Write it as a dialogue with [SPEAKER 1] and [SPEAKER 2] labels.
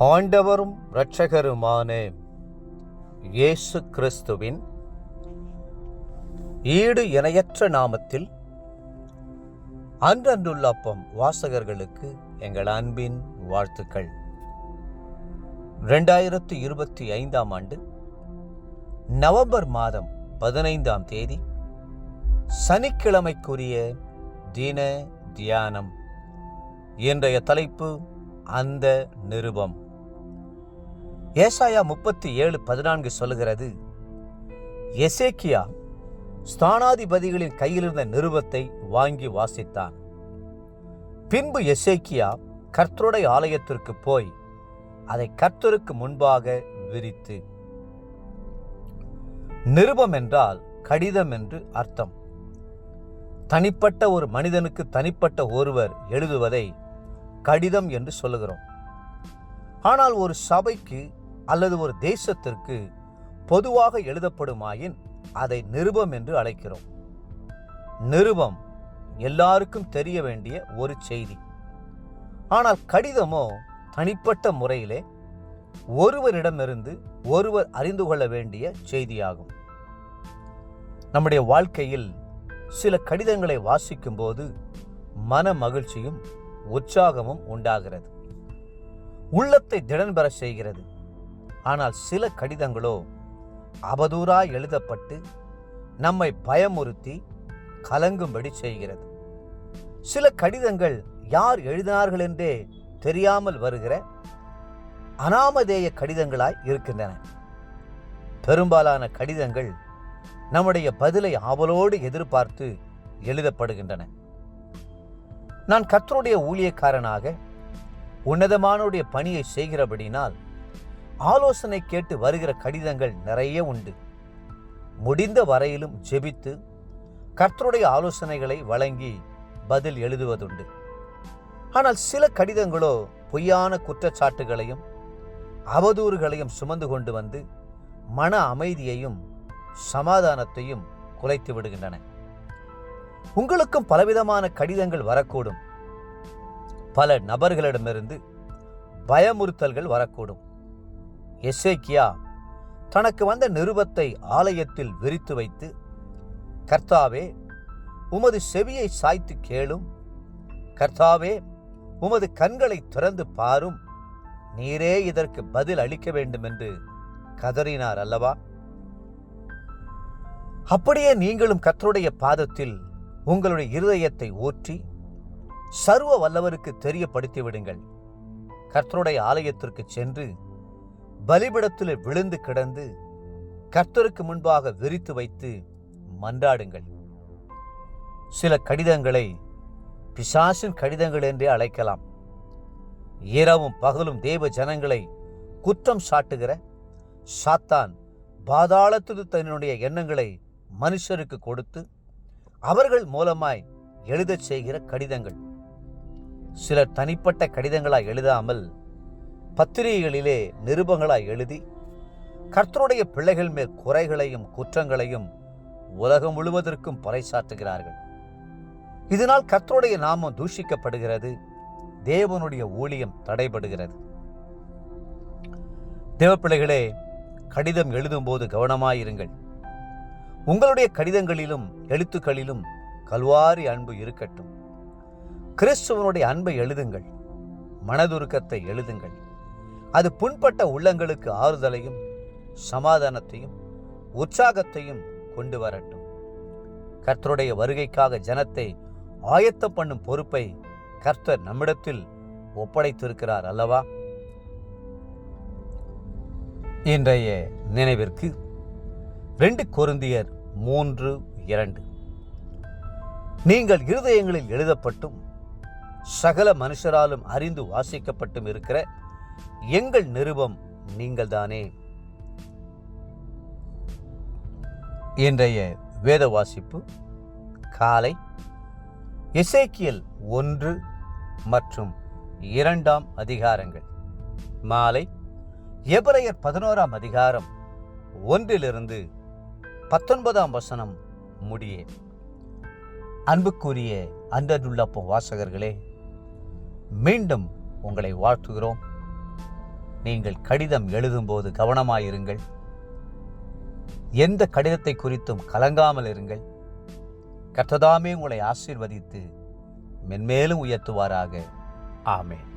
[SPEAKER 1] ஆண்டவரும் இரட்சகருமான இயேசு கிறிஸ்துவின் ஈடு இணையற்ற நாமத்தில் அன்றன்றுள்ள அப்பம் வாசகர்களுக்கு எங்கள் அன்பின் வாழ்த்துக்கள். 2025 ஆண்டு நவம்பர் மாதம் 15ஆம் தேதி சனிக்கிழமைக்குரிய தின தியானம். இன்றைய தலைப்பு அந்த நிருபம். ஏசாயா 37:14 சொல்லுகிறது, எசேக்கியா ஸ்தானாதிபதிகளின் கையிலிருந்த நிருபத்தை வாங்கி வாசித்தான். பின்பு எசேக்கியா கர்த்தருடைய ஆலயத்திற்கு போய் அதை கர்த்தருக்கு முன்பாக விரித்து. நிருபம் என்றால் கடிதம் என்று அர்த்தம். தனிப்பட்ட ஒரு மனிதனுக்கு தனிப்பட்ட ஒருவர் எழுதுவதை கடிதம் என்று சொல்லுகிறோம். ஆனால் ஒரு சபைக்கு அல்லது ஒரு தேசத்திற்கு பொதுவாக எழுதப்படுமாயின் அதை நிருபம் என்று அழைக்கிறோம். நிருபம் எல்லாருக்கும் தெரிய வேண்டிய ஒரு செய்தி. ஆனால் கடிதமோ தனிப்பட்ட முறையிலே ஒருவரிடமிருந்து ஒருவர் அறிந்து கொள்ள வேண்டிய செய்தியாகும். நம்முடைய வாழ்க்கையில் சில கடிதங்களை வாசிக்கும் போது மன மகிழ்ச்சியும் உற்சாகமும் உண்டாகிறது, உள்ளத்தை திடன் பெற செய்கிறது. ஆனால் சில கடிதங்களோ அவதூறாய் எழுதப்பட்டு நம்மை பயமுறுத்தி கலங்கும்படி செய்கிறது. சில கடிதங்கள் யார் எழுதினார்கள் என்றே தெரியாமல் வருகிற அநாமதேய கடிதங்களாய் இருக்கின்றன. பெரும்பாலான கடிதங்கள் நம்முடைய பதிலை ஆவலோடு எதிர்பார்த்து எழுதப்படுகின்றன. நான் கர்த்தருடைய ஊழியக்காரனாக உன்னதமானுடைய பணியை செய்கிறபடினால் ஆலோசனை கேட்டு வருகிற கடிதங்கள் நிறைய உண்டு. முடிந்த வரையிலும் ஜெபித்து கர்த்தருடைய ஆலோசனைகளை வழங்கி பதில் எழுதுவதுண்டு. ஆனால் சில கடிதங்களோ பொய்யான குற்றச்சாட்டுகளையும் அவதூறுகளையும் சுமந்து கொண்டு வந்து மன அமைதியையும் சமாதானத்தையும் குலைத்து விடுகின்றன. உங்களுக்கும் பலவிதமான கடிதங்கள் வரக்கூடும். பல நபர்களிடமிருந்து பயமுறுத்தல்கள் வரக்கூடும். எசேக்கியா தனக்கு வந்த நிருபத்தை ஆலயத்தில் விரித்து வைத்து, கர்த்தாவே உமது செவியை சாய்த்து கேளும், கர்த்தாவே உமது கண்களை திறந்து பாரும், நீரே இதற்கு பதில் அளிக்க வேண்டும் என்று கதறினார் அல்லவா? அப்படியே நீங்களும் கர்த்தருடைய பாதத்தில் உங்களுடைய இருதயத்தை ஊற்றி சர்வ வல்லவருக்கு தெரியப்படுத்தி விடுங்கள். கர்த்தருடைய ஆலயத்திற்கு சென்று பலிபீடத்தில் விழுந்து கிடந்து கர்த்தருக்கு முன்பாக விரித்து வைத்து மன்றாடுங்கள். சில கடிதங்களை பிசாசின் கடிதங்கள் என்றே அழைக்கலாம். இரவும் பகலும் தேவ ஜனங்களை குற்றம் சாட்டுகிற சாத்தான் பாதாளத்துக்கு தன்னுடைய எண்ணங்களை மனுஷருக்கு கொடுத்து அவர்கள் மூலமாய் எழுதச் செய்கிற கடிதங்கள். சிலர் தனிப்பட்ட கடிதங்களாய் எழுதாமல் பத்திரிகைகளிலே நிருபங்களாய் எழுதி கர்த்தருடைய பிள்ளைகள் மேல் குறைகளையும் குற்றங்களையும் உலகம் முழுவதற்கும் பறைசாற்றுகிறார்கள். இதனால் கர்த்தருடைய நாமம் தூஷிக்கப்படுகிறது, தேவனுடைய ஊழியம் தடைபடுகிறது. தேவ பிள்ளைகளே, கடிதம் எழுதும்போது கவனமாயிருங்கள். உங்களுடைய கடிதங்களிலும் எழுத்துக்களிலும் கல்வாரி அன்பு இருக்கட்டும். கிறிஸ்துவனுடைய அன்பை எழுதுங்கள், மனதுருக்கத்தை எழுதுங்கள். அது புண்பட்ட உள்ளங்களுக்கு ஆறுதலையும் சமாதானத்தையும் உற்சாகத்தையும் கொண்டு வரட்டும். கர்த்தருடைய வருகைக்காக ஜனத்தை ஆயத்தம் பண்ணும் பொறுப்பை கர்த்தர் நம்மிடத்தில் ஒப்படைத்திருக்கிறார் அல்லவா? இன்றைய நினைவிற்கு 2 கொரிந்தியர் 3:2. நீங்கள் இருதயங்களில் எழுதப்பட்டும் சகல மனுஷராலும் அறிந்து வாசிக்கப்பட்டும் இருக்கிற எங்கள் நிருபம் நீங்கள்தானே. இன்றைய வேத வாசிப்பு காலை எசேக்கியேல் 1 மற்றும் 2 அதிகாரங்கள், மாலை எபிரெயர் 11 அதிகாரம் 1 19 வசனம் முடியே. அன்புக்குரிய அன்றன்றுள்ள வாசகர்களே, மீண்டும் உங்களை வாழ்த்துகிறோம். நீங்கள் கடிதம் எழுதும்போது கவனமாயிருங்கள். எந்த கடிதத்தை குறித்தும் கலங்காமல் இருங்கள். கர்த்தர் உங்களை ஆசீர்வதித்து மென்மேலும் உயர்த்துவாராக. ஆமென்.